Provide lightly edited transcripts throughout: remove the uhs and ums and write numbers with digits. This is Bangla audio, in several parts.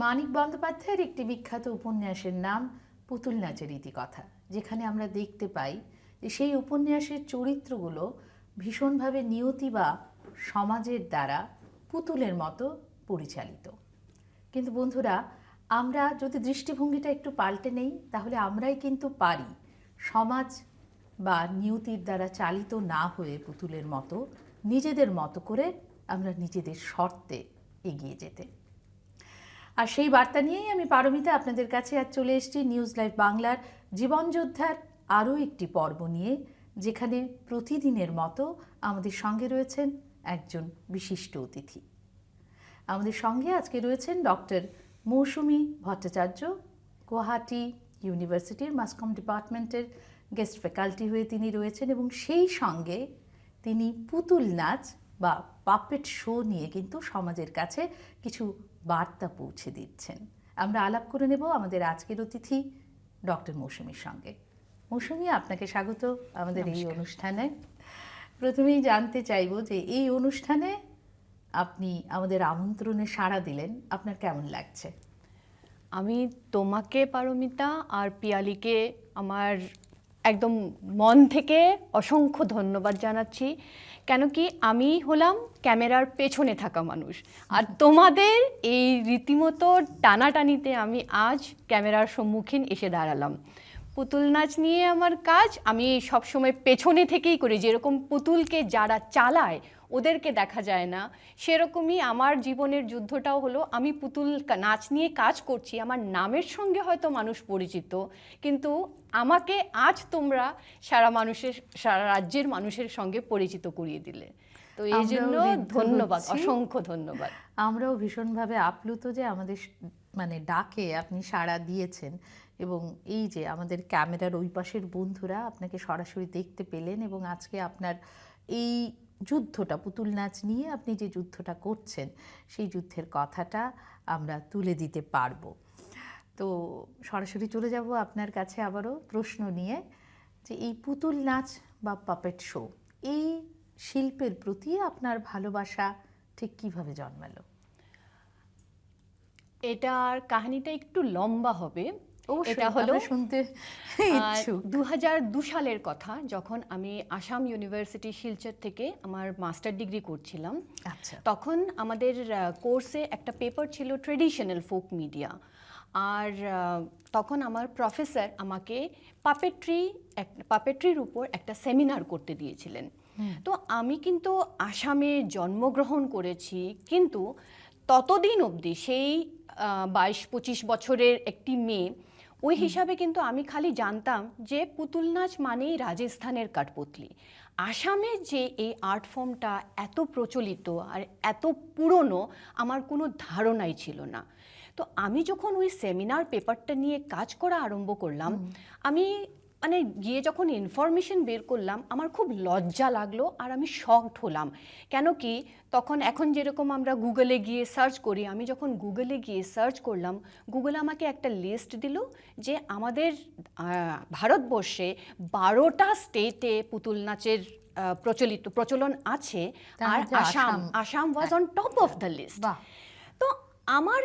মানিক বন্দ্যোপাধ্যায়ের একটি বিখ্যাত উপন্যাসের নাম পুতুল নাচের ইতিকথা, যেখানে আমরা দেখতে পাই যে সেই উপন্যাসের চরিত্রগুলো ভীষণভাবে নিয়তি বা সমাজের দ্বারা পুতুলের মতো পরিচালিত। কিন্তু বন্ধুরা, আমরা যদি দৃষ্টিভঙ্গিটা একটু পাল্টে নেই, তাহলে আমরাই কিন্তু পারি সমাজ বা নিয়তির দ্বারা চালিত না হয়ে পুতুলের মতো নিজেদের মতো করে আমরা নিজেদের শর্তে এগিয়ে যেতে। আর সেই বার্তা নিয়েই আমি পারমিতা আপনাদের কাছে আজ চলে এসেছি নিউজ লাইভ বাংলার জীবনযোদ্ধার আরও একটি পর্ব নিয়ে, যেখানে প্রতিদিনের মতো আমাদের সঙ্গে রয়েছেন একজন বিশিষ্ট অতিথি। আমাদের সঙ্গে আজকে রয়েছেন ডক্টর মৌসুমী ভট্টাচার্য, গুয়াহাটি ইউনিভার্সিটির মাসকম ডিপার্টমেন্টের গেস্ট ফ্যাকাল্টি হয়ে তিনি রয়েছেন, এবং সেই সঙ্গে তিনি পুতুল নাচ বা পাপেট শো নিয়ে কিন্তু সমাজের কাছে কিছু বার্তা পৌঁছে দিচ্ছেন। আমরা আলাপ করে নেব আমাদের আজকের অতিথি ডক্টর মৌসুমীর সঙ্গে। মৌসুমী, আপনাকে স্বাগত আমাদের এই অনুষ্ঠানে। প্রথমেই জানতে চাইব যে এই অনুষ্ঠানে আপনি আমাদের আমন্ত্রণে সাড়া দিলেন, আপনার কেমন লাগছে? আমি তোমাকে পারমিতা আর পিয়ালিকে আমার একদম মন থেকে অসংখ্য ধন্যবাদ জানাচ্ছি। কেন কি আমি হলাম ক্যামেরার পেছনে থাকা মানুষ, আর তোমাদের এই রীতিমতো টানাটানিতে আমি আজ ক্যামেরার সম্মুখীন এসে দাঁড়ালাম। পুতুল নাচ নিয়ে আমার কাজ, আমি সবসময় পেছনে থেকেই করি। যেরকম পুতুলকে যারা চালায় ওদেরকে দেখা যায় না, সেরকমই আমার জীবনের যুদ্ধটাও হলো আমি পুতুল নাচ নিয়ে কাজ করছি। আমার নামের সঙ্গে হয়তো মানুষ পরিচিত, কিন্তু আমাকে আজ তোমরা সারা রাজ্যের মানুষের সঙ্গে পরিচিত করিয়ে দিলে, তো এই জন্য ধন্যবাদ, অসংখ্য ধন্যবাদ। আমরাও ভীষণভাবে আপ্লুত যে আমাদের ডাকে আপনি সাড়া দিয়েছেন, এবং এই যে আমাদের ক্যামেরার ওই পাশের বন্ধুরা আপনাকে সরাসরি দেখতে পেলেন, এবং আজকে আপনার এই যুদ্ধটা পুতুল নাচ নিয়ে আপনি যে যুদ্ধটা করছেন সেই যুদ্ধের কথাটা আমরা তুলে দিতে পারবো। তো সরাসরি চলে যাব আপনার কাছে আবারও প্রশ্ন নিয়ে, যে এই পুতুল নাচ বা পাপেট শো, এই শিল্পের প্রতি আপনার ভালোবাসা ঠিক কিভাবে জন্মালো? এটার কাহিনীটা একটু লম্বা হবে। এটা হলো শুনতে 2002 সালের কথা, যখন আমি আসাম ইউনিভার্সিটি শিলচর থেকে আমার মাস্টার ডিগ্রি করছিলাম। আচ্ছা। তখন আমাদের কোর্সে একটা পেপার ছিল ট্রেডিশনাল ফোক মিডিয়া, আর তখন আমার প্রফেসর আমাকে পাপেট্রির উপর একটা সেমিনার করতে দিয়েছিলেন। তো আমি কিন্তু আসামে জন্মগ্রহণ করেছি, কিন্তু ততদিন অবধি সেই 22-25 বছরের একটি মেয়ে ওই হিসাবে কিন্তু আমি খালি জানতাম যে পুতুল নাচ মানেই রাজস্থানের কাঠপুতলি। আসামে যে এই আর্ট ফর্মটা এত প্রচলিত আর এত পুরনো, আমার কোনো ধারণাই ছিল না। তো আমি যখন ওই সেমিনার পেপারটা নিয়ে কাজ করা আরম্ভ করলাম, আমি গিয়ে যখন ইনফরমেশন বের করলাম, আমার খুব লজ্জা লাগলো আর আমি শকড হলাম। কেন কি তখন এখন যেরকম আমরা গুগলে গিয়ে সার্চ করি, আমি যখন গুগলে গিয়ে সার্চ করলাম, গুগল আমাকে একটা লিস্ট দিল যে আমাদের ভারতবর্ষে 12টা স্টেটে পুতুল নাচের প্রচলন আছে, আর Assam was on top of the list. তো আমার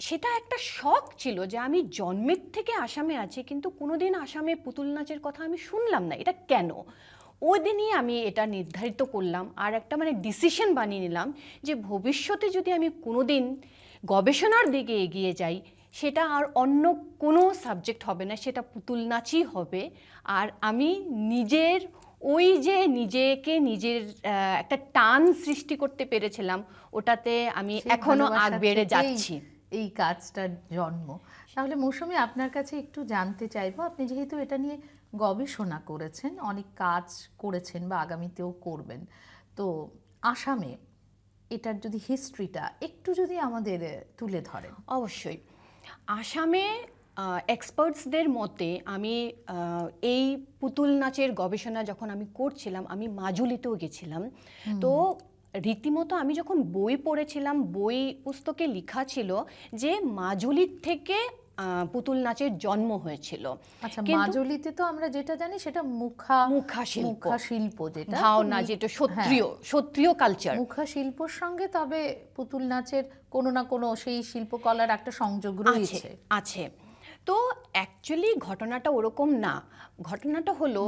সেটা একটা শখ ছিল যে আমি জন্মের থেকে আসামে আছি, কিন্তু কোনোদিন আসামে পুতুল নাচের কথা আমি শুনলাম না, এটা কেন? ওই দিনই আমি এটা নির্ধারিত করলাম আর একটা ডিসিশন বানিয়ে নিলাম যে ভবিষ্যতে যদি আমি কোনোদিন গবেষণার দিকে এগিয়ে যাই, সেটা আর অন্য কোনো সাবজেক্ট হবে না, সেটা পুতুল নাচই হবে। আর আমি নিজের একটা টান সৃষ্টি করতে পেরেছিলাম, ওটাতে আমি এখনো আগ বেড়ে যাচ্ছি। এই কাজটার জন্ম। তাহলে মৌসুমী, আপনার কাছে একটু জানতে চাইবো, আপনি যেহেতু এটা নিয়ে গবেষণা করেছেন, অনেক কাজ করেছেন বা আগামীতেও করবেন, তো আসামে এটার যদি হিস্ট্রিটা একটু যদি আমাদের তুলে ধরেন। অবশ্যই। আসামে এক্সপার্টসদের মতে, আমি এই পুতুল নাচের গবেষণা যখন আমি করছিলাম, আমি মাজুলিতেও গেছিলাম। তো রীতিমতো আমি যখন বই পড়েছিলাম, বই পুস্তকে লেখা ছিল যে মাজুলির থেকে পুতুল নাচের জন্ম হয়েছিল। আচ্ছা, মাজুলিতে তো আমরা যেটা জানি সেটা মুখা শিল্প, যেটা ভাওনা, যেটা সত্রিয় কালচার, মুখা শিল্পর সঙ্গে তবে পুতুল নাচের কোনো না কোনো সেই শিল্পকলার একটা সংযোগ রয়েছে। আছে। তো অ্যাকচুয়ালি ঘটনাটা ওরকম না। ঘটনাটা হলো,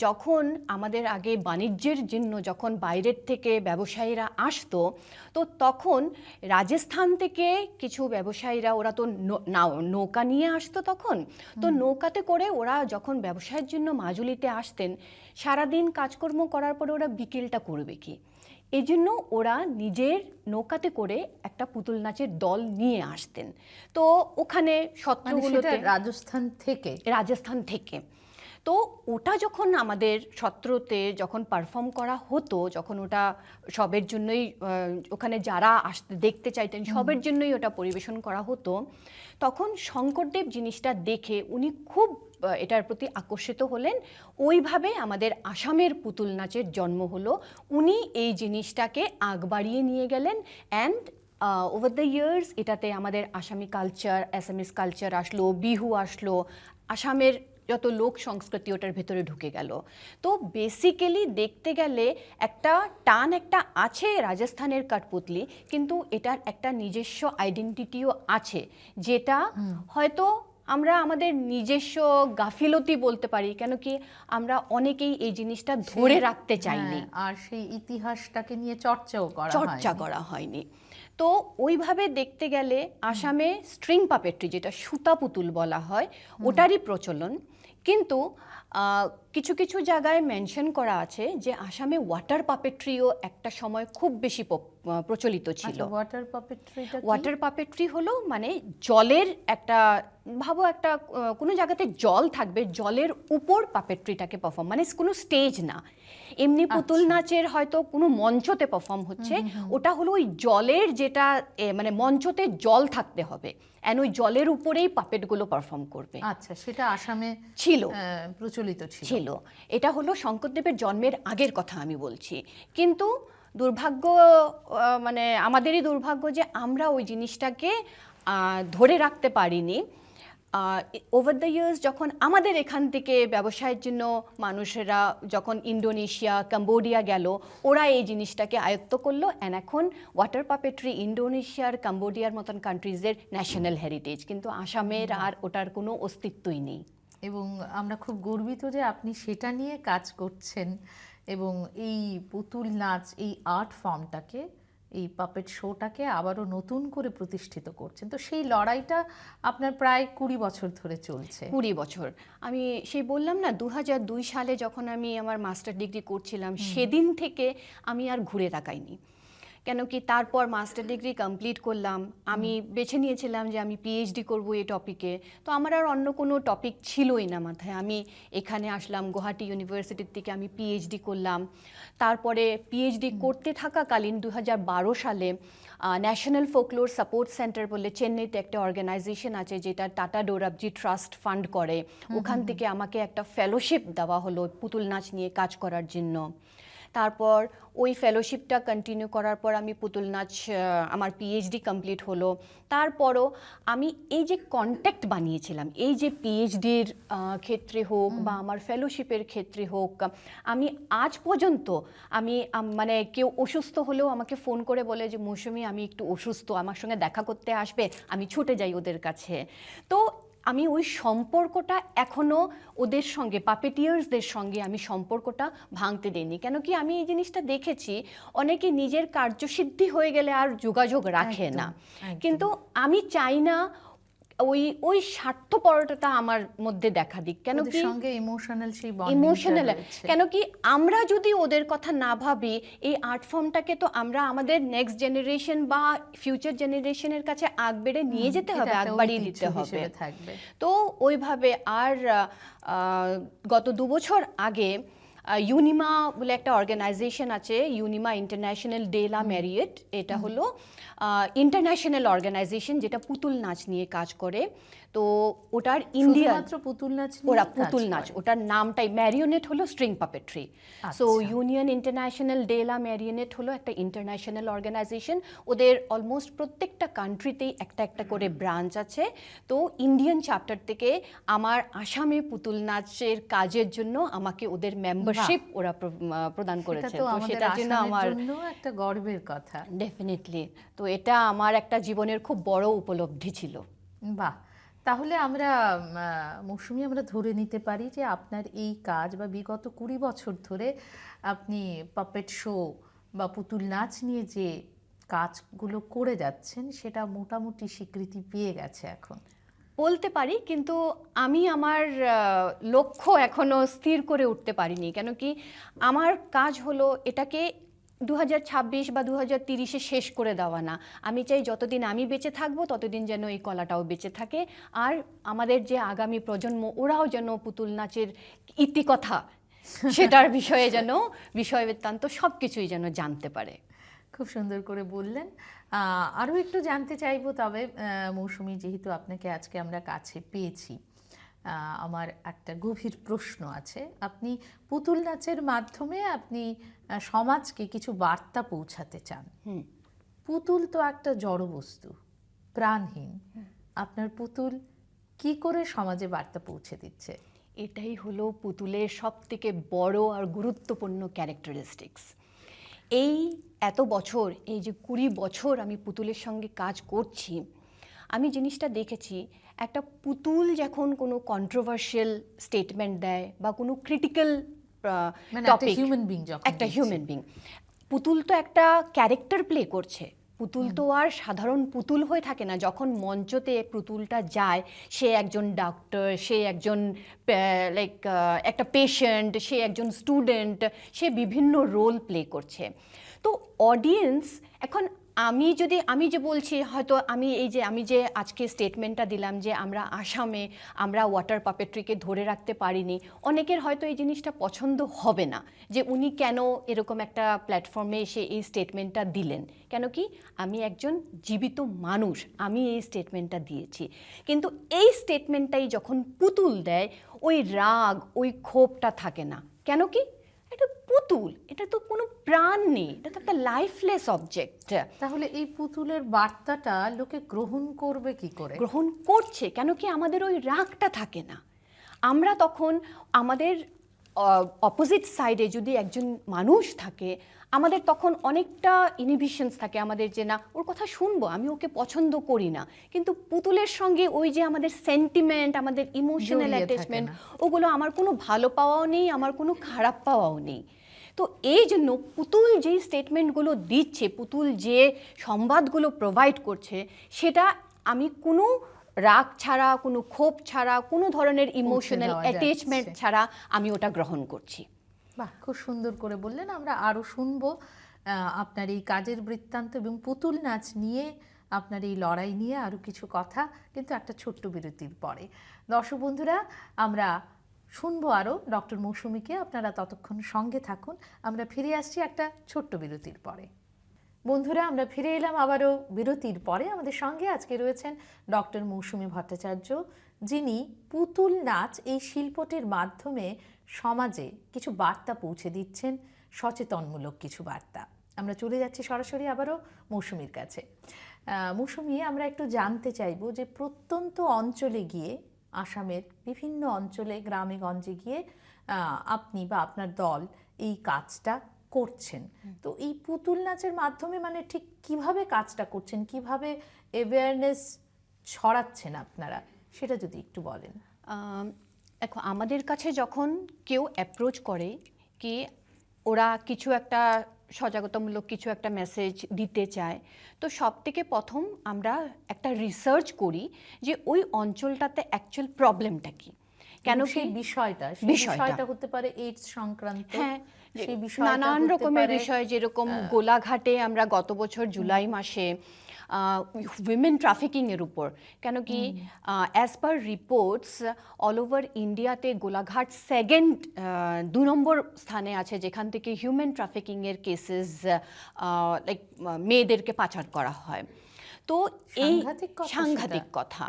যখন আমাদের আগে বাণিজ্যের জন্য যখন বাইরের থেকে ব্যবসায়ীরা আসতো, তো তখন রাজস্থান থেকে কিছু ব্যবসায়ীরা, ওরা তো নৌকা নিয়ে আসতো তখন। তো নৌকাতে করে ওরা যখন ব্যবসায়ের জন্য মাজুলিতে আসতেন, সারাদিন কাজকর্ম করার পরে ওরা বিকেলটা করবে কি, এই জন্য ওরা নিজের নৌকাতে করে একটা পুতুল নাচের দল নিয়ে আসতেন। তো ওখানে সত্রগুলোতে, রাজস্থান থেকে তো ওটা যখন আমাদের সত্রতে যখন পারফর্ম করা হতো, যখন ওটা সবের জন্যই, ওখানে যারা দেখতে চাইতেন সবের জন্যই ওটা পরিবেশন করা হতো, তখন শঙ্করদেব জিনিসটা দেখে উনি খুব এটার প্রতি আকর্ষিত হলেন। ওইভাবে আমাদের আসামের পুতুল নাচের জন্ম হলো। উনি এই জিনিসটাকে আগ বাড়িয়ে নিয়ে গেলেন, অ্যান্ড ওভার দ্য ইয়ার্স এটাতে আমাদের আসামি কালচার, অ্যাসামিস কালচার আসলো, বিহু আসলো, আসামের যত লোক সংস্কৃতি ওটার ভেতরে ঢুকে গেল। তো বেসিক্যালি দেখতে গেলে একটা আছে রাজস্থানের কাঠপুতলি, কিন্তু এটার একটা নিজস্ব আইডেন্টিটিও আছে, যেটা হয়তো আমরা আমাদের নিজস্ব গাফিলতি বলতে পারি, কেন কি আমরা অনেকেই এই জিনিসটা ধরে রাখতে চাইনি, আর সেই ইতিহাসটাকে নিয়ে চর্চা করা হয়নি। তো ওইভাবে দেখতে গেলে আসামে স্ট্রিং পাপেট্রি, যেটা সুতা পুতুল বলা হয়, ওটারই প্রচলন। কিন্তু কিছু কিছু জায়গায় মেনশন করা আছে যে আসামে ওয়াটার পাপেট্রিও একটা সময় খুব বেশি প্রচলিত ছিল। ওয়াটার পাপেট্রি হলো মানে জলের একটা, ভাবো একটা কোনো জায়গাতে জল থাকবে, জলের উপর পাপেট্রিটাকে পারফর্ম, মানে কোনো স্টেজ না, এমনি পুতুল নাচের হয়তো কোনো মঞ্চতে পারফর্ম হচ্ছে, ওটা হলো ওই জলের, যেটা মানে মঞ্চতে জল থাকতে হবে, এন্ড ওই জলের উপরেই পাপেটগুলো পারফর্ম করবে। আচ্ছা, সেটা আসামে প্রচলিত ছিল। এটা হলো শঙ্করদেবের জন্মের আগের কথা আমি বলছি। কিন্তু দুর্ভাগ্য, মানে আমাদেরই দুর্ভাগ্য যে আমরা ওই জিনিসটাকে ধরে রাখতে পারিনি। ওভার দ্য ইয়ার্স যখন আমাদের এখান থেকে ব্যবসায়ের জন্য মানুষেরা যখন ইন্দোনেশিয়া, কম্বোডিয়া গেল, ওরা এই জিনিসটাকে আয়ত্ত করলো, অ্যান্ড এখন ওয়াটার পাপেট্রি ইন্দোনেশিয়ার, কম্বোডিয়ার মতন কান্ট্রিজের ন্যাশনাল হেরিটেজ, কিন্তু আসামের আর ওটার কোনো অস্তিত্বই নেই। এবং আমরা খুব গর্বিত যে আপনি সেটা নিয়ে কাজ করছেন, এবং এই পুতুল নাচ, এই আর্ট ফর্মটাকে, এই পাপেট শোটাকে আবারও নতুন করে প্রতিষ্ঠিত করছেন। তো সেই লড়াইটা আপনার প্রায় 20 বছর ধরে চলছে। 20 বছর। আমি সেই বললাম না, 2002 সালে যখন আমি আমার মাস্টার ডিগ্রি করছিলাম, সেদিন থেকে আমি আর ঘুরে তাকাইনি। কেন কি তারপর মাস্টার ডিগ্রি কমপ্লিট করলাম, আমি বেছে নিয়েছিলাম যে আমি পিএইচডি করব এই টপিকে। তো আমার আর অন্য কোনো টপিক ছিলই না মাথায়। আমি এখানে আসলাম, গুয়াহাটি ইউনিভার্সিটির থেকে আমি পিএইচডি করলাম। তারপরে পিএইচডি করতে থাকাকালীন 2012 সালে ন্যাশনাল ফোকলোর সাপোর্ট সেন্টার বলে চেন্নাইতে একটা অর্গানাইজেশন আছে, যেটা টাটা ডোরাবজি ট্রাস্ট ফান্ড করে, ওখান থেকে আমাকে একটা ফেলোশিপ দেওয়া হলো পুতুল নাচ নিয়ে কাজ করার জন্য। তারপর ওই ফেলোশিপটা কন্টিনিউ করার পর আমি পুতুল নাচ, আমার পিএইচডি কমপ্লিট হলো। তারপরও আমি এই যে কন্ট্যাক্ট বানিয়েছিলাম, এই যে পিএইচডির ক্ষেত্রে হোক বা আমার ফেলোশিপের ক্ষেত্রে হোক, আমি আজ পর্যন্ত আমি মানে কেউ অসুস্থ হলেও আমাকে ফোন করে বলে যে মৌসুমী আমি একটু অসুস্থ, আমার সঙ্গে দেখা করতে আসবে, আমি ছুটে যাই ওদের কাছে। তো আমি ওই সম্পর্কটা এখনও ওদের সঙ্গে, পাপেটিয়ার্সদের সঙ্গে আমি সম্পর্কটা ভাঙতে দিইনি। কেন কি আমি এই জিনিসটা দেখেছি, অনেকে নিজের কার্যসিদ্ধি হয়ে গেলে আর যোগাযোগ রাখে না, কিন্তু আমি চাই না ওই স্বার্থপরতা আমার মধ্যে দেখা দিক। কেন কি ইমোশনাল, কেন কি আমরা যদি ওদের কথা না ভাবি, এই আর্ট ফর্মটাকে তো আমরা আমাদের নেক্সট জেনারেশন বা ফিউচার জেনারেশনের কাছে আগ বেড়ে নিয়ে যেতে হবে, আগ বাড়িয়ে দিতে হবে। তো ওইভাবে আর গত 2 বছর আগে ইউনিমা বলে একটা অর্গানাইজেশন আছে, ইউনিমা ইন্টারন্যাশনাল ডে লা ম্যারিয়েট। এটা হলো ইন্টারন্যাশনাল অর্গানাইজেশন যেটা পুতুল নাচ নিয়ে কাজ করে। তো ওটার ইন্ডিয়া শুধুমাত্র পুতুল নাচ নিয়ে ওরা কাজ পুতুল নাচ, করে? ওটার নামটাই ম্যারিওনেট হলো স্ট্রিং পাপেট্রি। সো আচ্ছা। ইউনিয়ন ইন্টারন্যাশনাল ডে লা ম্যারিওনেট হলো একটা ইন্টারন্যাশনাল অর্গানাইজেশন। ওদের অলমোস্ট প্রত্যেকটা কান্ট্রিতেই একটা একটা করে ব্রাঞ্চ আছে। তো ইন্ডিয়ান চ্যাপ্টার থেকে আমার আসামে পুতুল নাচের কাজের জন্য আমাকে ওদের মেম্বারশিপ ওরা প্রদান করেছে। তো তো আমাদের সেটার জন্য আসামের আমার জন্য একটা গর্বের কথা। ডেফিনেটলি, তো এটা আমার একটা জীবনের খুব বড় উপলব্ধি ছিল। বাহ, তাহলে আমরা মৌসুমী আমরা ধরে নিতে পারি যে আপনার এই কাজ বা বিগত 20 বছর ধরে আপনি পাপেট শো বা পুতুল নাচ নিয়ে যে কাজগুলো করে যাচ্ছেন সেটা মোটামুটি স্বীকৃতি পেয়ে গেছে এখন। বলতে পারি, কিন্তু আমি আমার লক্ষ্য এখনো স্থির করে উঠতে পারিনি। কেন কি আমার কাজ হলো এটাকে 2026 বা 2030-এ শেষ করে দেওয়া না। আমি চাই যতদিন আমি বেঁচে থাকবো ততদিন যেন এই কলাটাও বেঁচে থাকে, আর আমাদের যে আগামী প্রজন্ম ওরাও যেন পুতুল নাচের ইতিকথা সেটার বিষয়ে যেন বিষয় বৃত্তান্ত সব কিছুই যেন জানতে পারে। খুব সুন্দর করে বললেন। আরও একটু জানতে চাইবো তবে মৌসুমী, যেহেতু আপনাকে আজকে আমরা কাছে পেয়েছি, আমার একটা গভীর প্রশ্ন আছে। আপনি পুতুল নাচের মাধ্যমে আপনি সমাজকে কিছু বার্তা পৌঁছাতে চান। পুতুল তো একটা জড় বস্তু, প্রাণহীন। আপনার পুতুল কি করে সমাজে বার্তা পৌঁছে দিচ্ছে? এটাই হলো পুতুলের সবথেকে বড় আর গুরুত্বপূর্ণ ক্যারেক্টারিস্টিক্স। এই এত বছর, এই যে 20 বছর আমি পুতুলের সঙ্গে কাজ করছি, আমি জিনিসটা দেখেছি, একটা পুতুল যখন কোনো কন্ট্রোভার্সিয়াল স্টেটমেন্ট দেয় বা কোনো ক্রিটিক্যাল টপিক, একটা হিউম্যান বিং, পুতুল তো একটা ক্যারেক্টার প্লে করছে। পুতুল তো আর সাধারণ পুতুল হয়ে থাকে না। যখন মঞ্চতে পুতুলটা যায়, সে একজন ডাক্তার, সে একজন একটা পেশেন্ট, সে একজন স্টুডেন্ট, সে বিভিন্ন রোল প্লে করছে। তো অডিয়েন্স এখন আমি যে বলছি, হয়তো আমি যে আজকে স্টেটমেন্টটা দিলাম যে আমরা আসামে আমরা ওয়াটার পাপেট্রিকে ধরে রাখতে পারিনি, অনেকের হয়তো এই জিনিসটা পছন্দ হবে না যে উনি কেন এরকম একটা প্ল্যাটফর্মে এসে এই স্টেটমেন্টটা দিলেন। কেন কি আমি একজন জীবিত মানুষ, আমি এই স্টেটমেন্টটা দিয়েছি। কিন্তু এই স্টেটমেন্টটাই যখন পুতুল দেয়, ওই রাগ, ওই ক্ষোভটা থাকে না। কেন কি এটা পুতুল, এটা তো কোনো প্রাণ নেই, এটা তো একটা লাইফলেস অবজেক্ট। তাহলে এই পুতুলের বার্তাটা লোকে গ্রহণ করবে কি করে? গ্রহণ করছে কেন কি আমাদের ওই রাগটা থাকে না। আমরা তখন আমাদের অপোজিট সাইডে যদি একজন মানুষ থাকে, আমাদের তখন অনেকটা ইনহিবিশনস থাকে আমাদের, যে না ওর কথা শুনবো, আমি ওকে পছন্দ করি না। কিন্তু পুতুলের সঙ্গে ওই যে আমাদের সেন্টিমেন্ট, আমাদের ইমোশনাল অ্যাটাচমেন্ট, ওগুলো আমার কোনো ভালো পাওয়াও নেই, আমার কোনো খারাপ পাওয়াও নেই। তো এই জন্য পুতুল যেই স্টেটমেন্টগুলো দিচ্ছে, পুতুল যে সংবাদগুলো প্রোভাইড করছে, সেটা আমি কোনো রাগ ছাড়া, কোনো ক্ষোভ ছাড়া, কোনো ধরনের ইমোশনাল অ্যাটাচমেন্ট ছাড়া আমি ওটা গ্রহণ করছি। বাহ, খুব সুন্দর করে বললেন। আমরা আরও শুনবো আপনার এই কাজের বৃত্তান্ত এবং পুতুল নাচ নিয়ে, আপনার এই লড়াই নিয়ে আরও কিছু কথা, কিন্তু একটা ছোট্ট বিরতির পরে। দর্শক বন্ধুরা, আমরা শুনবো আরও ডক্টর মৌসুমীকে। আপনারা ততক্ষণ সঙ্গে থাকুন, আমরা ফিরে আসছি একটা ছোট্ট বিরতির পরে। বন্ধুরা, আমরা ফিরে এলাম আবারও বিরতির পরে। আমাদের সঙ্গে আজকে রয়েছেন ডক্টর মৌসুমী ভট্টাচার্য, যিনি পুতুল নাচ এই শিল্পটির মাধ্যমে সমাজে কিছু বার্তা পৌঁছে দিচ্ছেন, সচেতনমূলক কিছু বার্তা। আমরা চলে যাচ্ছি সরাসরি আবারও মৌসুমীর কাছে। মৌসুমী, আমরা একটু জানতে চাইব যে প্রত্যন্ত অঞ্চলে গিয়ে, আসামের বিভিন্ন অঞ্চলে গ্রামে গঞ্জে গিয়ে আপনি বা আপনার দল এই কাজটা করছেন। তো এই পুতুল নাচের মাধ্যমে মানে ঠিক কিভাবে কাজটা করছেন, কিভাবে অ্যাওয়ারনেস ছড়াচ্ছেন আপনারা, সেটা যদি একটু বলেন। দেখো, আমাদের কাছে যখন কেউ অ্যাপ্রোচ করে কি ওরা কিছু একটা সজাগতামূলক কিছু একটা মেসেজ দিতে চায়, তো সব থেকে প্রথম আমরা একটা রিসার্চ করি যে ওই অঞ্চলটাতে অ্যাকচুয়াল প্রবলেমটা কি, কেন সেই বিষয়টা হতে পারে এইডস সংক্রান্ত। হ্যাঁ, সেই বিষয়টা নানান হতে রকমের পারে। বিষয়, যেরকম গোলাঘাটে আমরা গত বছর জুলাই মাসে উইমেন ট্রাফিকিং এর উপর, কেন কি as per reports all over ইন্ডিয়াতে গোলাঘাট সেকেন্ড 2 নম্বর স্থানে আছে যেখান থেকে হিউম্যান ট্রাফিকিং এর কেসেস লাইক মেয়েদেরকে পাচার করা হয়। তো এই সাংঘাতিক কথা সাংঘাতিক সেটা। কথা।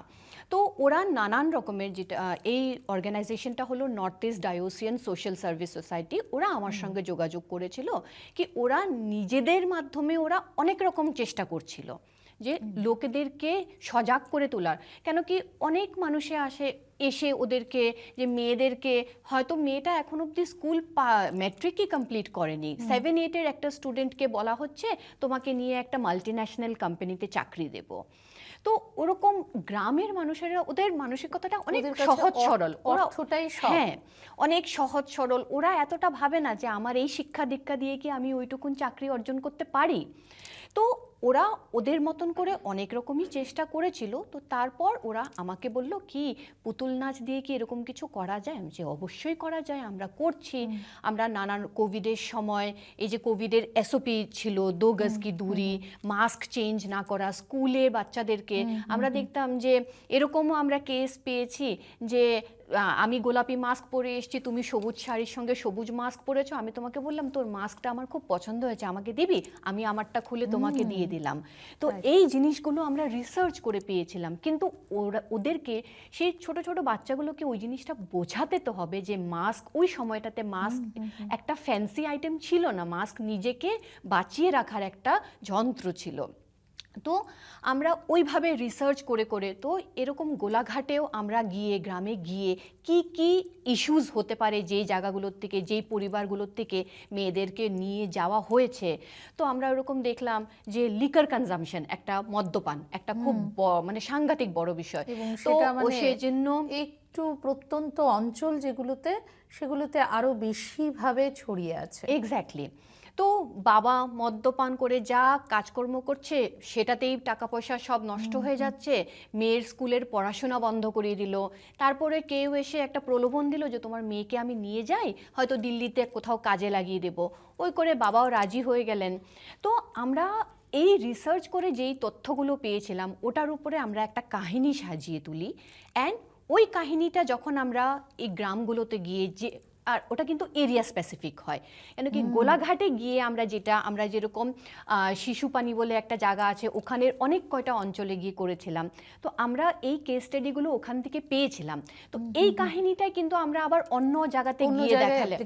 তো ওরা নানান রকমের, যেটা এই অর্গানাইজেশনটা হলো North East Diocesan Social Service Society, ওরা আমার সঙ্গে যোগাযোগ করেছিল কি ওরা নিজেদের মাধ্যমে ওরা অনেক রকম চেষ্টা করছিল যে লোকেদেরকে সজাগ করে তোলার, কেন কি অনেক মানুষে এসে ওদেরকে, যে মেয়েদেরকে, হয়তো মেয়েটা এখন অবধি স্কুল ম্যাট্রিকই কমপ্লিট করেনি, 7-8-এর একটা স্টুডেন্টকে বলা হচ্ছে তোমাকে নিয়ে একটা মাল্টিন্যাশনাল কোম্পানিতে চাকরি দেব। তো ওরকম গ্রামের মানুষেরা, ওদের মানসিকতাটা অনেক ওদের কাছে সহজ সরল, ওরা অর্থটাই সব। হ্যাঁ অনেক সহজ সরল, ওরা এতটা ভাবে না যে আমার এই শিক্ষা দীক্ষা দিয়ে কি আমি ওইটুকুন চাকরি অর্জন করতে পারি। তো ওরা ওদের মতন করে অনেক রকমই চেষ্টা করেছিল। তো তারপর ওরা আমাকে বলল কি পুতুল নাচ দিয়ে কি এরকম কিছু করা যায়? আমি যে অবশ্যই করা যায়, আমরা করছি। আমরা নানান কোভিডের সময়, এই যে কোভিডের এসওপি ছিল 2 গজ কি দূরি, মাস্ক চেঞ্জ না করা, স্কুলে বাচ্চাদেরকে আমরা দেখতাম যে এরকমও আমরা কেস পেয়েছি যে আমি গোলাপি মাস্ক পরে এসেছি, তুমি সবুজ শাড়ির সঙ্গে সবুজ মাস্ক পরেছো, আমি তোমাকে বললাম তোর মাস্কটা আমার খুব পছন্দ হয়েছে, আমাকে দিবি, আমি আমারটা খুলে তোমাকে দিয়ে দিলাম। তো এই জিনিসগুলো আমরা রিসার্চ করে পেয়েছিলাম, কিন্তু ওদেরকে, সেই ছোট ছোট বাচ্চাগুলোকে ওই জিনিসটা বোঝাতে তো হবে যে মাস্ক, ওই সময়টাতে মাস্ক একটা ফ্যান্সি আইটেম ছিল না, মাস্ক নিজেকে বাঁচিয়ে রাখার একটা যন্ত্র ছিল। তো আমরা ওইভাবে রিসার্চ করে করে, তো এরকম গোলাঘাটেও আমরা গিয়ে, গ্রামে গিয়ে কি কি ইস্যুস হতে পারে যেই জায়গাগুলোর থেকে, যেই পরিবারগুলোর থেকে মেয়েদেরকে নিয়ে যাওয়া হয়েছে, তো আমরা ওরকম দেখলাম যে লিকার কনজাম্পশন, একটা মদ্যপান, একটা খুব মানে সাংঘাতিক বড় বিষয়। এবং তো সেটা মানে সেজন্য একটু প্রত্যন্ত অঞ্চল সেগুলোতে আরো বেশি ভাবে ছড়িয়ে আছে। এক্স্যাক্টলি। তো বাবা মদ্যপান করে যা কাজকর্ম করছে সেটাতেই টাকা পয়সা সব নষ্ট হয়ে যাচ্ছে, মেয়ের স্কুলের পড়াশোনা বন্ধ করে দিল। তারপরে কেউ এসে একটা প্রলোভন দিল যে তোমার মেয়েকে আমি নিয়ে যাই, হয়তো দিল্লিতে কোথাও কাজে লাগিয়ে দেব, ওই করে বাবাও রাজি হয়ে গেলেন। তো আমরা এই রিসার্চ করে যেই তথ্যগুলো পেয়েছিলাম ওটার উপরে আমরা একটা কাহিনী সাজিয়ে তুলি, অ্যান্ড ওই কাহিনীটা যখন আমরা এই গ্রামগুলোতে গিয়ে, যে আর ওটা কিন্তু এরিয়া স্পেসিফিক হয়, কেন কি গোলাঘাটে গিয়ে আমরা যেরকম শিশুপানি বলে একটা জায়গা আছে, ওখানের অনেক কয়টা অঞ্চলে গিয়ে করেছিলাম। তো আমরা এই কেস স্টাডিগুলো ওখান থেকে পেয়েছিলাম। তো এই কাহিনীটাই কিন্তু আমরা আবার অন্য জায়গাতে গিয়ে দেখালে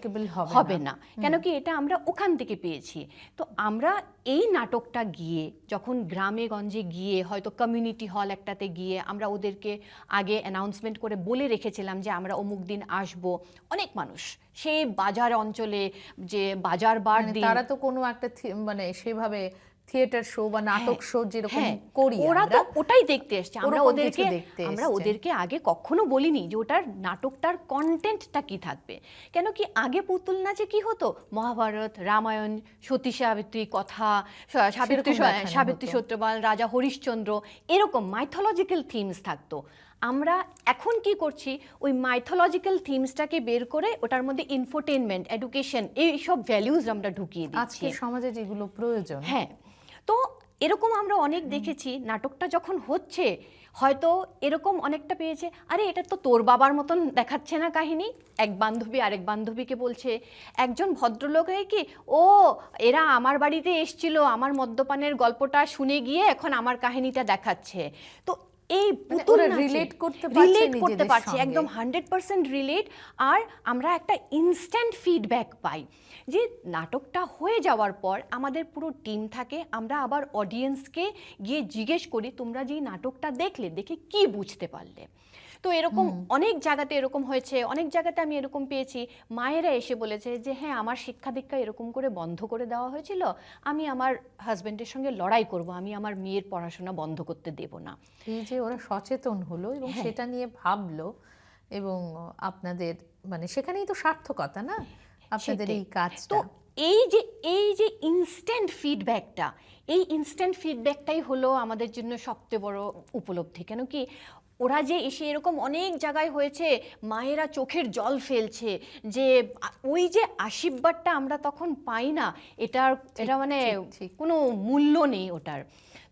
হবে না, কেন কি এটা আমরা ওখান থেকে পেয়েছি। তো আমরা এই নাটকটা গিয়ে যখন গ্রামে গঞ্জে গিয়ে, হয়তো কমিউনিটি হল একটাতে গিয়ে আমরা ওদেরকে আগে অ্যানাউন্সমেন্ট করে বলে রেখেছিলাম যে আমরা অমুক দিন আসবো, অনেক মানুষ সেই বাজার অঞ্চলে, যে বাজার বার দিন, তারা তো কোনো একটা মানে সেভাবে থিয়েটার শো বা নাটক শো যেরকম করি ওরা তো ওটাই দেখতে এসছে। আমরা ওরকম ওদেরকে আগে কখনো বলিনি যে ওটার নাটকটার কন্টেন্টটা কি থাকবে, কেন কি আগে পুতুল নাচে কি হতো, মহাভারত, রামায়ণ, সতী সাবিত্রী কথা, সাবিত্রী সত্যবান, রাজা হরিশ্চন্দ্র, এরকম মাইথোলজিক্যাল থিমস থাকতো। আমরা এখন কি করছি, ওই মাইথোলজিক্যাল থিমসটাকে বের করে ওটার মধ্যে ইনফোটেইনমেন্ট, এডুকেশন, এই সব ভ্যালুজ আমরা ঢুকিয়ে দিচ্ছি আজকে সমাজে যেগুলো প্রয়োজন। হ্যাঁ, তো এরকম আমরা অনেক দেখেছি। নাটকটা যখন হচ্ছে, হয়তো এরকম অনেকটা পেয়েছে, আরে এটা তো তোর বাবার মতন দেখাচ্ছে না কাহিনী, এক বান্ধবী আরেক বান্ধবীকে বলছে, একজন ভদ্রলোক হয়ে কি, ও এরা আমার বাড়িতে এসছিল, আমার মদ্যপানের গল্পটা শুনে গিয়ে এখন আমার কাহিনীটা দেখাচ্ছে। তো এই পুতুল রিলেট করতে পারছে, একদম 100% রিলেট। আর আমরা একটা ইনস্ট্যান্ট ফিডব্যাক পাই, যে নাটকটা হয়ে যাওয়ার পর আমাদের পুরো টিম থাকে, আমরা আবার অডিয়েন্সকে গিয়ে জিজ্ঞেস করি তোমরা যে নাটকটা দেখে কি বুঝতে পারলে। তো এরকম অনেক জায়গাতে এরকম হয়েছে, অনেক জায়গাতে আমি এরকম পেয়েছি, মায়েরা এসে বলেছে যে হ্যাঁ আমার শিক্ষা দীক্ষা এরকম করে বন্ধ করে দেওয়া হয়েছিল, আমি আমার হাজব্যান্ডের সঙ্গে লড়াই করব, আমি আমার মেয়ের পড়াশোনা বন্ধ করতে দেব না। এই যে ওরা সচেতন হলো এবং সেটা নিয়ে ভাবলো, এবং আপনাদের মানে সেখানেই তো সার্থকতা না আপনাদের এই কাজটা। তো এই যে এই যে ইনস্ট্যান্ট ফিডব্যাকটা, এই ইনস্ট্যান্ট ফিডব্যাকটাই হলো আমাদের জন্য সবচেয়ে বড় উপলব্ধি। কেন কি ওরা যে এসে এরকম অনেক জায়গায় হয়েছে, মায়েরা চোখের জল ফেলছে যে ওই যে আশীর্বাদটা আমরা তখন পাই না, এটা মানে ঠিক। কোনো মূল্য নেই ওটার।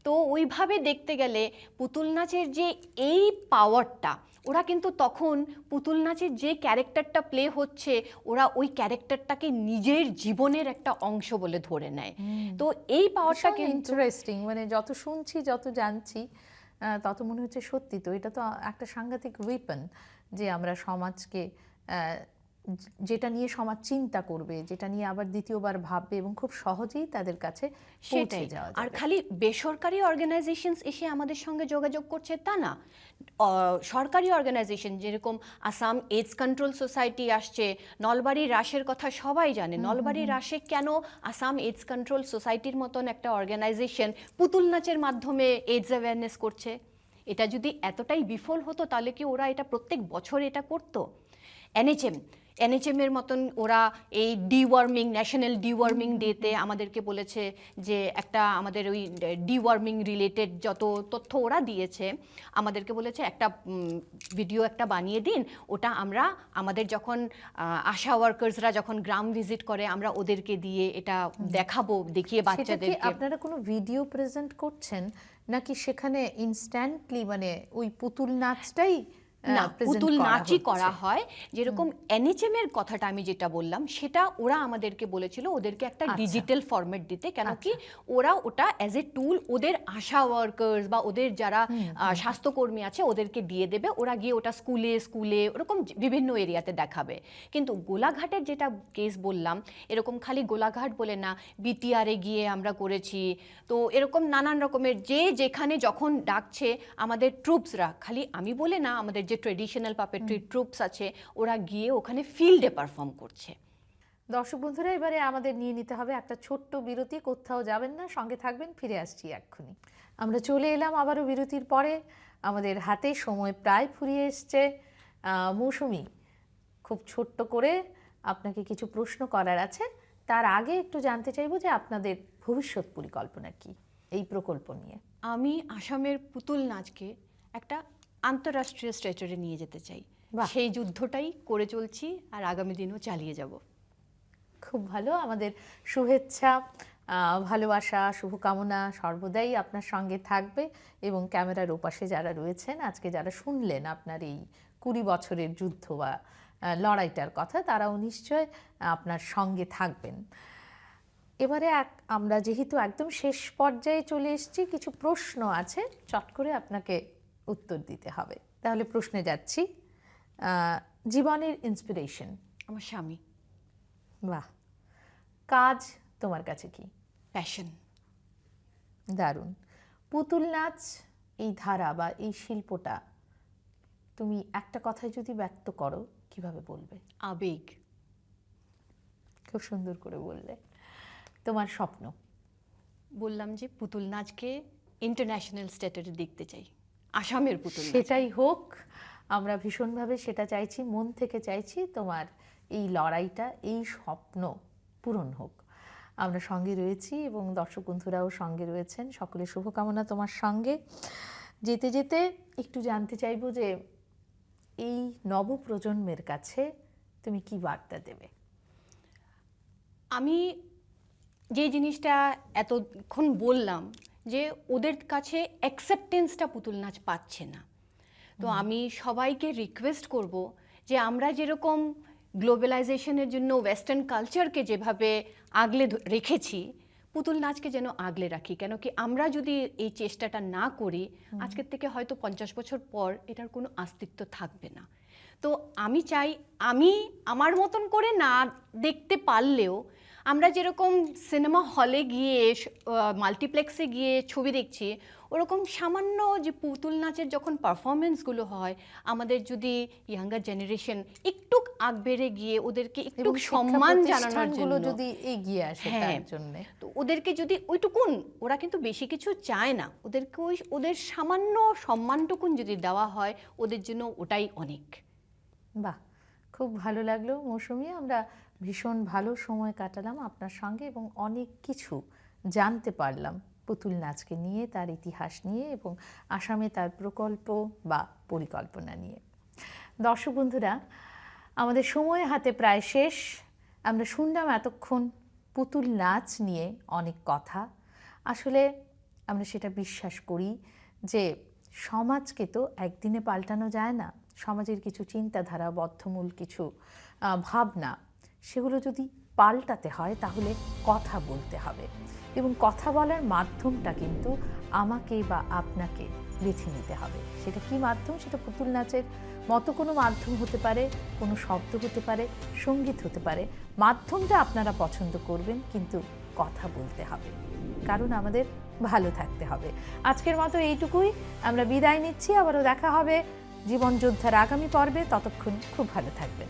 তো ওইভাবে দেখতে গেলে পুতুল নাচের যে এই পাওয়ারটা, ওরা কিন্তু তখন পুতুল নাচের যে ক্যারেক্টারটা প্লে হচ্ছে, ওরা ওই ক্যারেক্টারটাকে নিজের জীবনের একটা অংশ বলে ধরে নেয়। তো এই পাওয়ারটা কিন্তু ইন্টারেস্টিং, মানে যত শুনছি যত জানছি তত মনে হচ্ছে সত্যি তো এটা তো একটা সাংঘাতিক ওয়েপন, যে আমরা সমাজকে যেটা নিয়ে সমাজ চিন্তা করবে, যেটা নিয়ে আবার দ্বিতীয়বার ভাববে এবং খুব সহজেই তাদের কাছে পৌঁছে সেটাই। যাওয়া আর যাবে। খালি বেসরকারি অর্গানাইজেশনস এসে আমাদের সঙ্গে যোগাযোগ করছে তা না, সরকারি অর্গানাইজেশন যেরকম আসাম এইডস কন্ট্রোল সোসাইটি আসছে, নলবাড়ি রাসের কথা সবাই জানে। নলবাড়ি রাসে কেন আসাম এইডস কন্ট্রোল সোসাইটির মতন একটা অর্গানাইজেশন পুতুল নাচের মাধ্যমে এইডস অ্যাওয়ারনেস করছে? এটা যদি এতটাই বিফল হতো তাহলে কি ওরা এটা প্রত্যেক বছর এটা করতো? এনএচএম এর মতন ওরা এই ডিওয়ার্মিং, ন্যাশনাল ডিওয়ার্মিং ডেতে আমাদেরকে বলেছে যে একটা আমাদের ওই ডিওয়ার্মিং রিলেটেড যত তথ্য ওরা দিয়েছে, আমাদেরকে বলেছে একটা ভিডিও একটা বানিয়ে দিন, ওটা আমরা আমাদের যখন আশা ওয়ার্কার্সরা যখন গ্রাম ভিজিট করে আমরা ওদেরকে দিয়ে এটা দেখাবো, দেখিয়ে বাচ্চাদেরকে। আপনারা কোনো ভিডিও প্রেজেন্ট করছেন নাকি সেখানে ইনস্ট্যান্টলি মানে ওই পুতুল নাচটাই না, পুতুল নাচই করা হচ্ছে? হয়। যেরকম এনএচএম এর কথাটা আমি যেটা বললাম, সেটা ওরা আমাদেরকে বলেছিল ওদেরকে একটা ডিজিটাল ফরম্যাট দিতে, কেন কি ওরা ওটা অ্যাজ এ টুল ওদের আশা ওয়ার্কার্স বা ওদের যারা স্বাস্থ্যকর্মী আছে ওদেরকে দিয়ে দেবে, ওরা গিয়ে ওটা স্কুলে স্কুলে ওরকম বিভিন্ন এরিয়াতে দেখাবে। কিন্তু গোলাঘাটের যেটা কেস বললাম, এরকম খালি গোলাঘাট বলে না, বিটিআরে গিয়ে আমরা করেছি। তো এরকম নানান রকমের যে যেখানে যখন ডাকছে আমাদের ট্রুপসরা, খালি আমি বলে না, আমাদের যে ট্রেডিশনাল পাপেট্রি ট্রুপস আছে ওরা গিয়ে ওখানে ফিল্ডে পারফর্ম করছে। দর্শক বন্ধুরা, এবারে আমাদের নিয়ে নিতে হবে একটা ছোট্ট বিরতি। কোথাও যাবেন না, সঙ্গে থাকবেন, ফিরে আসছি এক্ষুনি। আমরা চলে এলাম আবারও বিরতির পরে। আমাদের হাতে সময় প্রায় ফুরিয়ে এসছে। মৌসুমি, খুব ছোট্ট করে আপনাকে কিছু প্রশ্ন করার আছে। তার আগে একটু জানতে চাইবো যে আপনাদের ভবিষ্যৎ পরিকল্পনা কি এই প্রকল্প নিয়ে? আমি আসামের পুতুল নাচকে একটা আন্তঃরাষ্ট্রীয় স্টেজে নিয়ে যেতে চাই। বাহ। সেই যুদ্ধটাই করে চলছি আর আগামী দিনও চালিয়ে যাব। খুব ভালো। আমাদের শুভেচ্ছা, ভালোবাসা, শুভকামনা সর্বদাই আপনার সঙ্গে থাকবে। এবং ক্যামেরার ওপাশে যারা রয়েছেন, আজকে যারা শুনলেন আপনার এই 20 বছরের যুদ্ধ বা লড়াইটার কথা, তারাও নিশ্চয় আপনার সঙ্গে থাকবেন। এবারে আমরা যেহেতু একদম শেষ পর্যায়ে চলে এসেছি, কিছু প্রশ্ন আছে, চট করে আপনাকে উত্তর দিতে হবে। তাহলে প্রশ্নে যাচ্ছি। জীবনের ইন্সপিরেশন? আমার স্বামী। বাহ। কাজ তোমার কাছে কি? প্যাশন। দারুণ। পুতুল নাচ এই ধারা বা এই শিল্পটা তুমি একটা কথায় যদি ব্যক্ত করো, কিভাবে বলবে? আবেগ। খুব সুন্দর করে বললে। তোমার স্বপ্ন? বললাম যে পুতুল নাচকে ইন্টারন্যাশনাল স্টেজে দেখতে চাই, আসামের পুতুল নাচ। সেটাই হোক, আমরা ভীষণভাবে সেটা চাইছি, মন থেকে চাইছি তোমার এই লড়াইটা, এই স্বপ্ন পূরণ হোক। আমরা সঙ্গে রয়েছি এবং দর্শক বন্ধুরাও সঙ্গে রয়েছেন, সকলের শুভকামনা তোমার সঙ্গে। যেতে যেতে একটু জানতে চাইবো যে এই নবপ্রজন্মের কাছে তুমি কি বার্তা দেবে? আমি যে জিনিসটা এতক্ষণ বললাম যে ওদের কাছে অ্যাকসেপ্টেন্সটা পুতুল নাচ পাচ্ছে না, তো আমি সবাইকে রিকোয়েস্ট করব যে আমরা যেরকম গ্লোবালাইজেশনের জন্য ওয়েস্টার্ন কালচারকে যেভাবে আগলে রেখেছি, পুতুল নাচকে যেন আগলে রাখি। কেন কি আমরা যদি এই চেষ্টাটা না করি, আজকের থেকে হয়তো 50 বছর পর এটার কোনো অস্তিত্ব থাকবে না। তো আমি চাই, আমি আমার মতন করে না দেখতে পারলেও আমরা যেরকম সিনেমা হলে গিয়ে মাল্টিপ্লেক্সে গিয়ে ছবি দেখছি, ওরকম সামান্য যে পুতুল নাচের যখন পারফরমেন্সগুলো হয়, আমাদের যদি ইয়াঙ্গার জেনারেশন একটু আগ বেড়ে গিয়ে ওদেরকে একটু সম্মান জানানোর জন্য যদি এগিয়ে আসে তার জন্য, তো ওদেরকে যদি ওইটুকুন, ওরা কিন্তু বেশি কিছু চায় না, ওদেরকে ওদের সামান্য সম্মানটুকুন যদি দেওয়া হয়, ওদের জন্য ওটাই অনেক। বাহ, খুব ভালো লাগলো মৌসুমি। আমরা ভীষণ ভালো সময় কাটালাম আপনার সঙ্গে এবং অনেক কিছু জানতে পারলাম পুতুল নাচকে নিয়ে, তার ইতিহাস নিয়ে এবং আসামে তার প্রকল্প বা পরিকল্পনা নিয়ে। দর্শক বন্ধুরা, আমাদের সময় হাতে প্রায় শেষ। আমরা শুনলাম এতক্ষণ পুতুল নাচ নিয়ে অনেক কথা। আসলে আমরা সেটা বিশ্বাস করি যে সমাজকে তো একদিনে পাল্টানো যায় না। সমাজের কিছু চিন্তাধারা, বদ্ধমূল কিছু ভাবনা, সেগুলো যদি পাল্টাতে হয় তাহলে কথা বলতে হবে এবং কথা বলার মাধ্যমটা কিন্তু আমাকে বা আপনাকে বেছে নিতে হবে। সেটা কি মাধ্যম? সেটা পুতুল নাচের মতো কোনো মাধ্যম হতে পারে, কোনো শব্দ হতে পারে, সঙ্গীত হতে পারে। মাধ্যমটা আপনারা পছন্দ করবেন, কিন্তু কথা বলতে হবে, কারণ আমাদের ভালো থাকতে হবে। আজকের মতো এইটুকুই, আমরা বিদায় নিচ্ছি। আবারও দেখা হবে জীবন যোদ্ধার আগামী পর্বে। ততক্ষণ খুব ভালো থাকবেন।